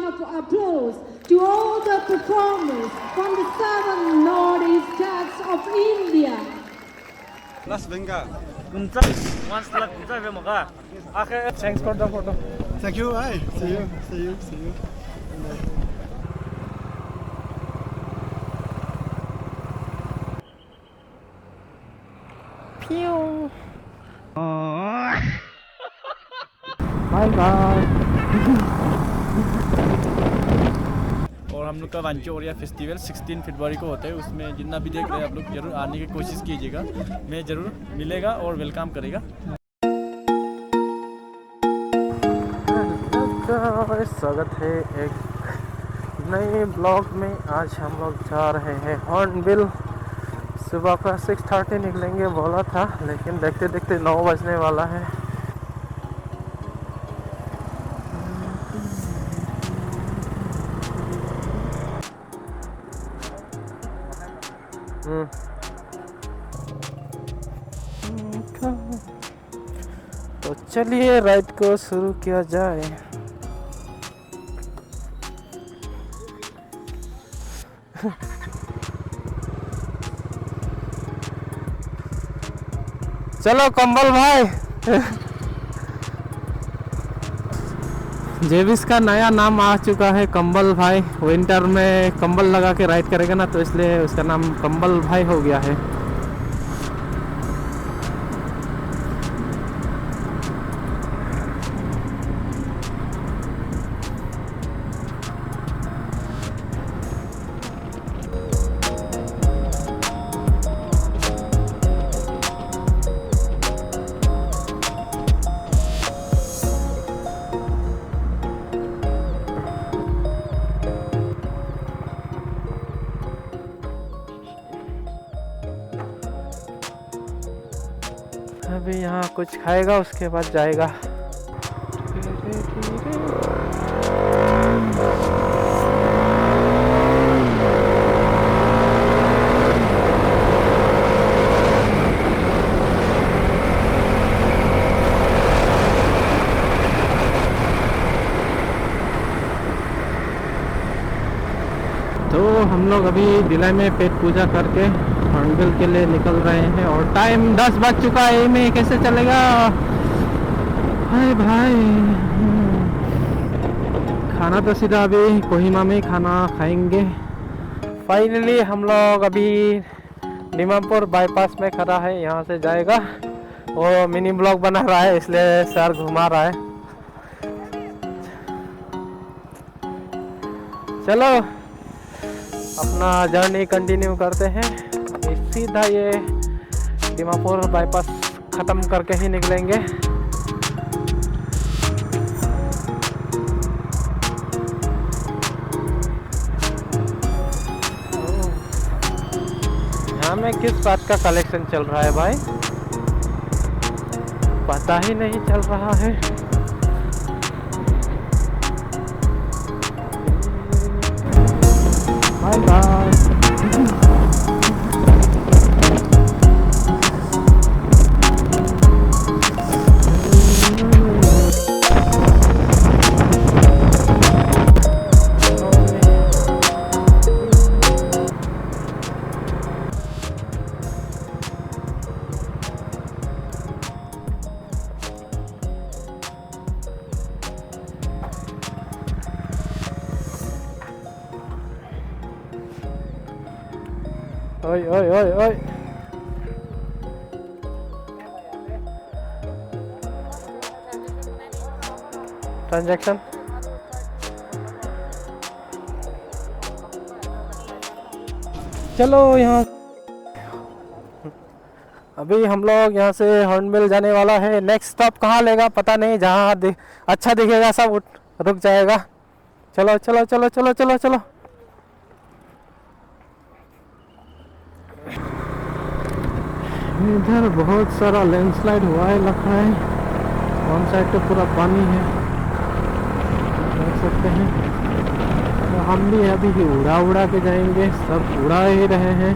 round of applause to all the performers from the 7 Northeast States of India. Las Venga. Once okay, thanks for the photo. Thank you. Bye. See you. See you. See you. Pew. Bye bye. और हम लोग का वांचोरिया festival 16 फरवरी को होता है। उसमें जितना भी देख रहे हैं आप लोग जरूर आने की कोशिश कीजिएगा। मैं ज़रूर मिलेगा और वेलकम करेगा। स्वागत है एक नए ब्लॉग में। आज हम लोग जा रहे हैं हॉर्नबिल। सुबह का 6:30 निकलेंगे बोला था, लेकिन देखते देखते 9 बजने वाला है। तो चलिए राइड को शुरू किया जाए। चलो कंबल भाई। जेविस का नया नाम आ चुका है कंबल भाई। विंटर में कंबल लगा के राइड करेगा ना, तो इसलिए उसका नाम कंबल भाई हो गया है। अभी यहाँ कुछ खाएगा, उसके बाद जाएगा। तो हम लोग अभी दिल्ली में पेट पूजा करके हॉर्नबिल के लिए निकल रहे हैं और टाइम 10 बज चुका है। में कैसे चलेगा भाई भाई। खाना तो सीधा अभी कोहिमा में खाना खाएंगे। फाइनली हम लोग अभी दीमापुर बाईपास में खड़ा है। यहाँ से जाएगा। वो मिनी ब्लॉग बना रहा है, इसलिए सर घुमा रहा है। चलो अपना जर्नी कंटिन्यू करते हैं। सीधा ये दीमापुर बाईपास ख़त्म करके ही निकलेंगे। यहाँ में किस बात का कलेक्शन चल रहा है भाई, पता ही नहीं चल रहा है। Bye bye. ओए ओए ओए ओए। ट्रांजैक्शन चलो यहाँ। अभी हम लोग यहाँ से हॉर्नबिल जाने वाला है। नेक्स्ट स्टॉप कहाँ लेगा पता नहीं, जहाँ अच्छा दिखेगा सब रुक जाएगा। चलो चलो चलो चलो चलो चलो। इधर बहुत सारा लैंडस्लाइड हुआ है लगता है। वन साइड तो पूरा पानी है, देख सकते हैं। तो हम भी अभी उड़ा उड़ा के जाएंगे। सब उड़ा ही रहे हैं,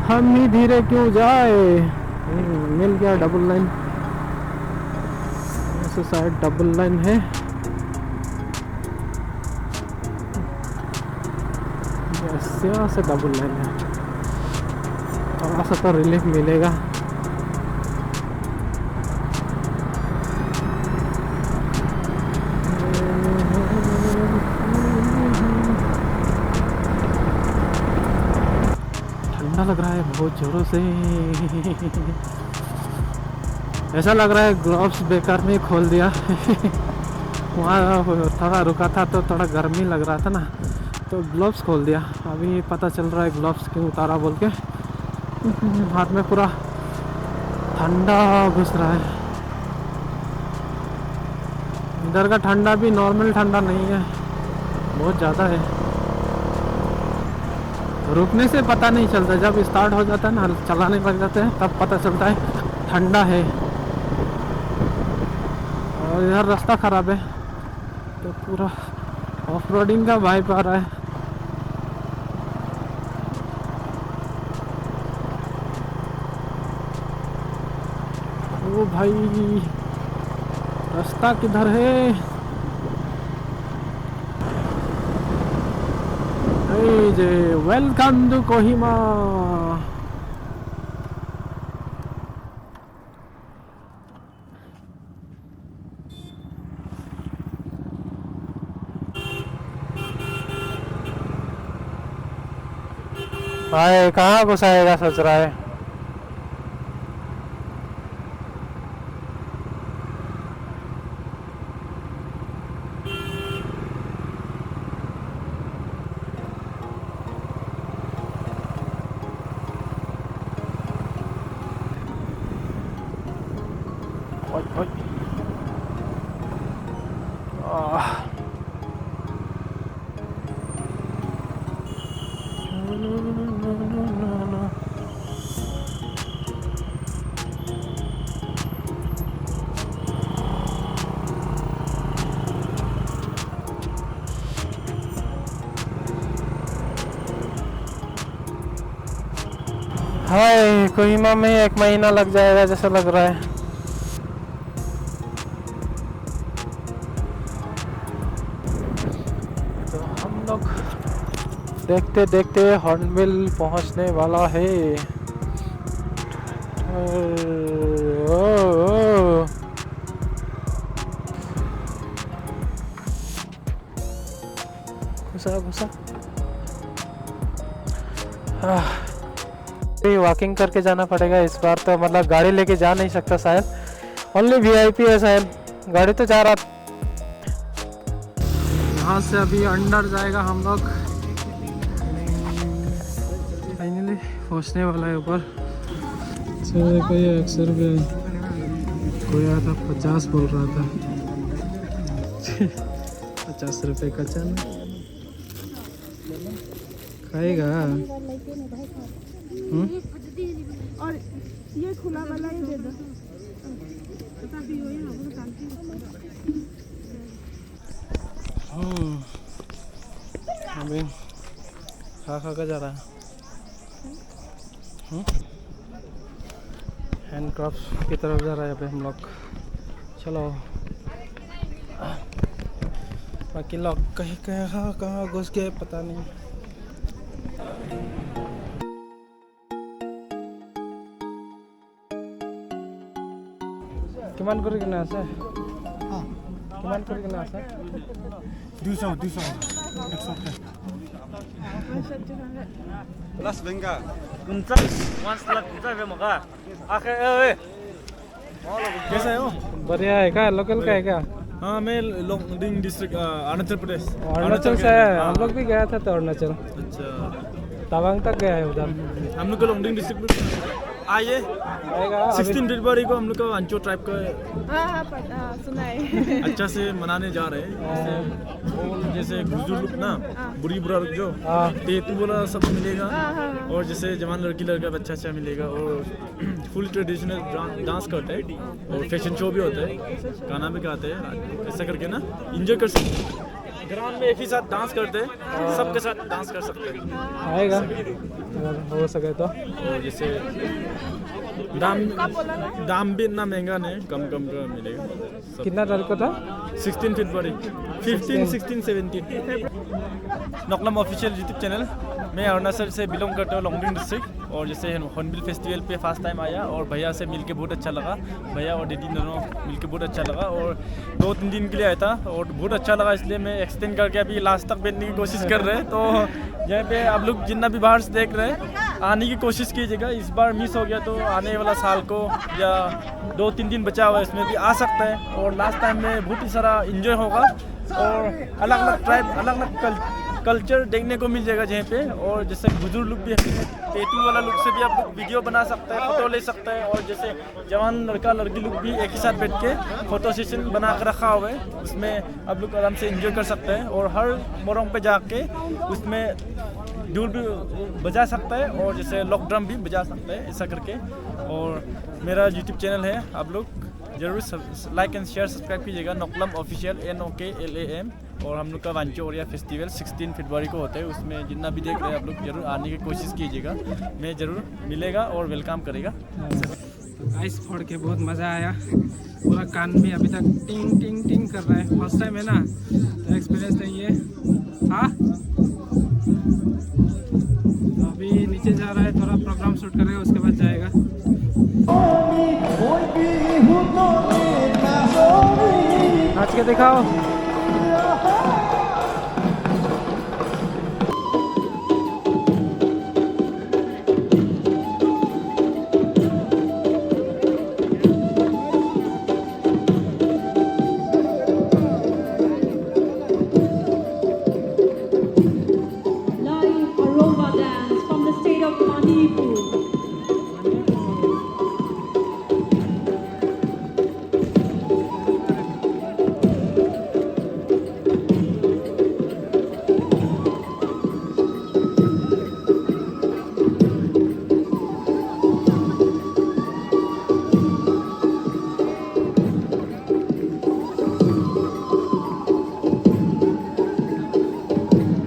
हम ही धीरे क्यों जाए। मिल गया डबल लाइन। ऐसे साइड डबल लाइन है। यहाँ से डबल लाइन है, थोड़ा सा तो रिलीफ मिलेगा। ठंडा लग रहा है बहुत जोरों से। ऐसा लग रहा है ग्लव्स बेकार में खोल दिया। वहाँ थोड़ा रुका था तो थोड़ा गर्मी लग रहा था ना, तो ग्लव्स खोल दिया। अभी पता चल रहा है ग्लव्स क्यों उतारा बोल के। हाथ में पूरा ठंडा घुस रहा है। इधर का ठंडा भी नॉर्मल ठंडा नहीं है, बहुत ज़्यादा है। रुकने से पता नहीं चलता, जब स्टार्ट हो जाता है ना, चलाने लग जाते हैं, तब पता चलता है ठंडा है। और इधर रास्ता ख़राब है तो पूरा ऑफ रोडिंग का वाइब आ रहा है। ओ भाई, रास्ता किधर है? जे वेलकम टू कोहिमा। भाई कहाँ घुसाएगा सोच रहा है? ओए ओए, हाय, कोहिमा में 1 महीना लग जाएगा जैसा लग रहा है। तो हम लोग देखते देखते हॉर्नबिल पहुंचने वाला है। घुसा घुसा। वॉकिंग करके जाना पड़ेगा इस बार तो, मतलब गाड़ी लेके जा नहीं सकता शायद, ओनली वीआईपी है शायद। गाड़ी तो जा रहा, यहाँ से अभी अंदर जाएगा हम लोग। फाइनली पहुँचने वाला है ऊपर। 100 रुपये, कोई आया था 50 बोल रहा था। 50 रुपये का चल खाएगा। और ये खुला वाला ही दे दो। अभी खा का जा रहा है। हैंडक्राफ्ट की तरफ जा रहा है अभी हम लोग। चलो, बाकी लोग कहीं कहाँ घुस गए पता नहीं। किमान कर किना আছে? हाँ, किमान कर किना আছে? 200 Las Venga. कैसा है वो? बढ़िया है क्या? लोकल का है क्या? हाँ, मैं लोंगडिंग डिस्ट्रिक्ट अरुणाचल प्रदेश। अरुणाचल से है। हम लोग भी गया था तो अरुणाचल, अच्छा, तवांग तक गया है उधर। हम लोग को लोंगडिंग डिस्ट्रिक्ट आइए। आएगा 16 फरवरी को हम लोग का अंचो ट्राइब का हाँ पता, सुना है। अच्छा से मनाने जा रहे हैं। जैसे गुजर लोग ना, बुरी बुरा लोग जो तेतु बोला सब मिलेगा, और जैसे जवान लड़की लड़का बच्चा अच्छा मिलेगा, और फुल ट्रेडिशनल डांस करते हैं, और फैशन शो भी होता है, गाना भी गाते हैं। ऐसा करके ना एंजॉय कर सकते हैं। ग्राउंड में एक ही साथ डांस करते हैं, सबके साथ डांस कर सकते हैं। आएगा अगर हो सके तो। और जैसे दाम भी इतना महंगा नहीं, कम कम का मिलेगा। कितना तारीख को था? 16 फरवरी, 15, 16, 17। नकलम ऑफिशियल यूट्यूब चैनल मैं अरुणाचल से बिलोंग करता हूँ, लोंगडिंग डिस्ट्रिक्ट। और जैसे हॉर्नबिल फेस्टिवल पे फर्स्ट टाइम आया और भैया से मिलके बहुत अच्छा लगा। भैया और दीदी दोनों मिलके बहुत अच्छा लगा और 2-3 दिन के लिए आया था और बहुत अच्छा लगा, इसलिए मैं एक्सटेंड करके अभी लास्ट तक बैठने की कोशिश कर रहे हैं। तो यहाँ पे आप लोग जितना भी बाहर से देख रहे हैं आने की कोशिश कीजिएगा। इस बार मिस हो गया तो आने वाला साल को या 2-3 दिन बचा हुआ है इसमें भी आ सकता है। और लास्ट टाइम में बहुत ही सारा इंजॉय होगा और अलग अलग ट्राइब, अलग अलग कल्चर देखने को मिल जाएगा यहाँ पे। और जैसे बुजुर्ग लोग भी टैटू वाला लुक से भी आप लोग वीडियो बना सकते हैं, फोटो ले सकते हैं। और जैसे जवान लड़का लड़की लोग भी एक ही साथ बैठ के फोटो सेशन बना कर रखा हुआ है, उसमें आप लोग आराम से एंजॉय कर सकते हैं। और हर मोरंग पे जाके उसमें डूल भी बजा सकता है और जैसे लॉक ड्रम भी बजा सकता है, ऐसा करके। और मेरा यूट्यूब चैनल है, आप लोग जरूर लाइक एंड शेयर सब्सक्राइब कीजिएगा, नोकलम ऑफिशियल NOKLAM। और हम लोग का वांचोरिया फेस्टिवल 16 फरवरी को होता है, उसमें जितना भी देख रहे हैं आप लोग जरूर आने की कोशिश कीजिएगा। मैं ज़रूर मिलेगा और वेलकम करेगा। आइस फोड़ के बहुत मज़ा आया, पूरा कान भी अभी तक टिंग टिंग टिंग कर रहा है। फर्स्ट टाइम है ना, तो एक्सपीरियंस तो ये था। तो अभी नीचे जा रहा है, थोड़ा प्रोग्राम शूट करेगा, उसके बाद जाएगा। नाच के दिखाओ। Live Aroma dance from the state of Manipur.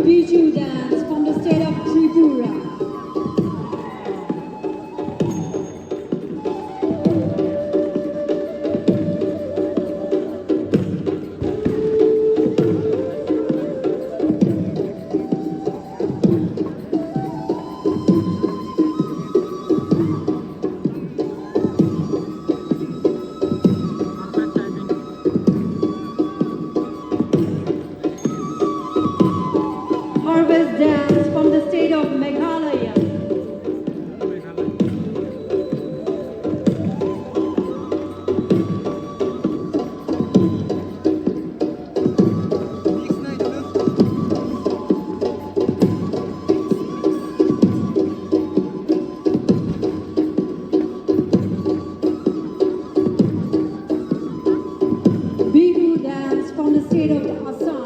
Biju dance from the state of Tripura. Harvest dance from the state of Meghalaya. Bihu dance from the state of Assam.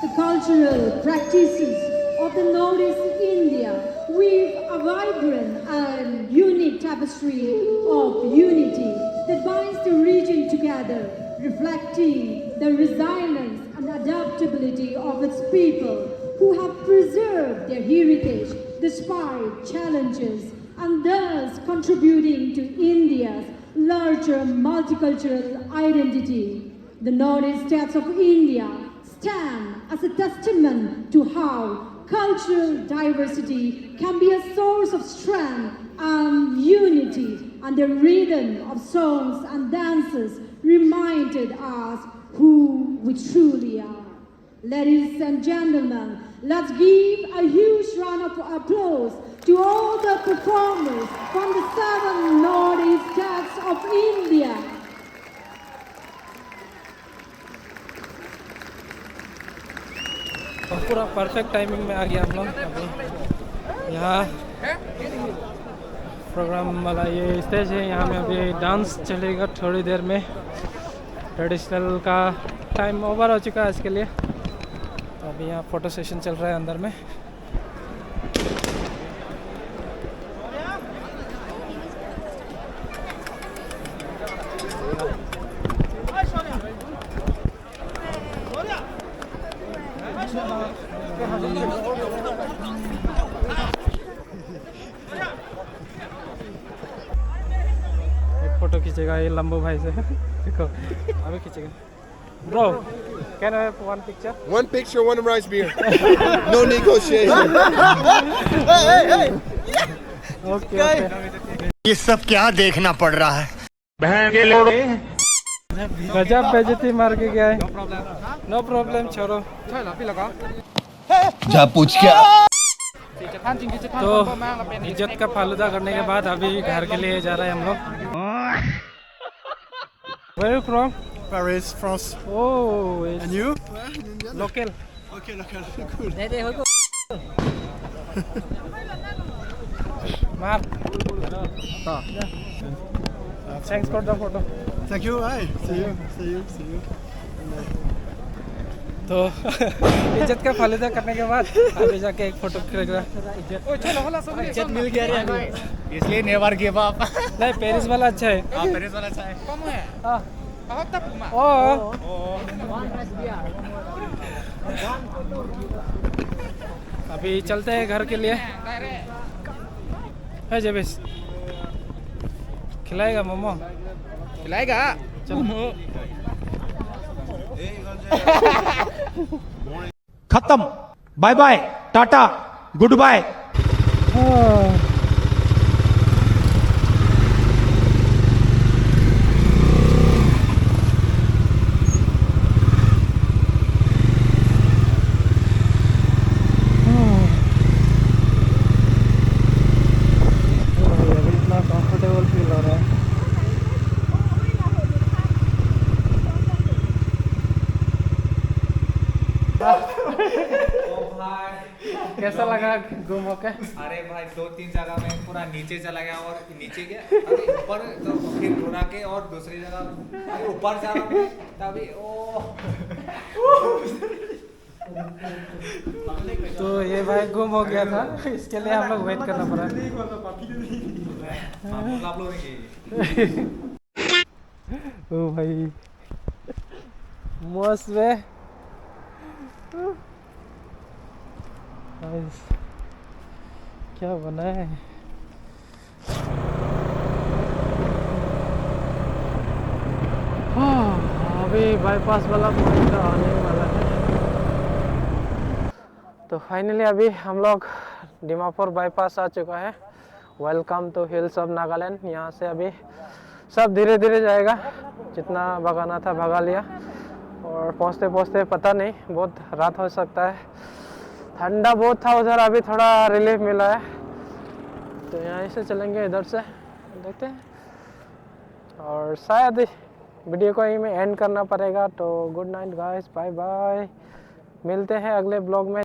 The cultural practices of the Northeast India weave a vibrant and unique tapestry of unity that binds the region together, reflecting the resilience and adaptability of its people who have preserved their heritage despite challenges and thus contributing to India's larger multicultural identity. The Northeast states of India stand as a testament to how cultural diversity can be a source of strength and unity, and the rhythm of songs and dances reminded us who we truly are. Ladies and gentlemen, let's give a huge round of applause to all the performers from the 7 Northeast states of India. तो पूरा perfect timing में आ गया हम लोग अभी यहाँ programme वाला ये स्टेज है। यहाँ में अभी डांस चलेगा थोड़ी देर में। ट्रेडिशनल का टाइम ओवर हो चुका है इसके लिए। तो अभी यहाँ फ़ोटो सेशन चल रहा है अंदर में। फोटो खींचेगा ये लंबू भाई से। देखो अभी खींचेगा। Bro can I have one picture? One picture, one rice beer. No negotiation. Okay okay. ये सब क्या देखना पड़ रहा है? गजब बेइज्जती मार के गया है। नो प्रॉब्लम छोड़ो। जा पूछ क्या? तो इज्जत का फालूदा करने के बाद अभी घर के लिए जा रहे हैं हम लोग। Where are you from? Paris, France. Oh, And you? local. Okay, cool. Mark. Thanks for the photo. Thank you. Hi. See you. तो इज्जत का फालूदा करने के बाद अभी जाके एक फोटो खींचेगा। इज्जत मिल गया रे अभी। इसलिए नेवर गिव अप। नहीं पेरिस वाला अच्छा है। हां, पेरिस वाला अच्छा है। कम है। हाँ। अभी चलते हैं घर के लिए। है जेबिस खिलाएगा मोमो? खिलाएगा? चलो। खत्म। Bye bye, tata, good bye. इतना कंफर्टेबल फील हो रहा है। कैसा लगा घूम होके? अरे भाई 2-3 जगह में पूरा नीचे चला गया और नीचे गया अरे ऊपर तो फिर घुरा के और दूसरी जगह ऊपर जा रहा हूँ तभी तो ये भाई गुम हो गया था, इसके लिए हम लोग वेट करना पड़ा। आप लोग ने ओ भाई मस्त है। क्या बना है? अभी बाईपास वाला पॉइंट आने वाला है। तो फाइनली अभी हम लोग दीमापुर बाईपास आ चुका है। Welcome to hills of Nagaland. यहाँ से अभी सब धीरे धीरे जाएगा, जितना भगाना था भगा लिया। और पहुँचते पहुँचते पता नहीं बहुत रात हो सकता है। ठंडा बहुत था उधर, अभी थोड़ा रिलीफ मिला है। तो यहाँ से चलेंगे इधर से, देखते हैं। और शायद वीडियो को यहीं में एंड करना पड़ेगा। तो good night guys, bye bye. मिलते हैं अगले ब्लॉग में।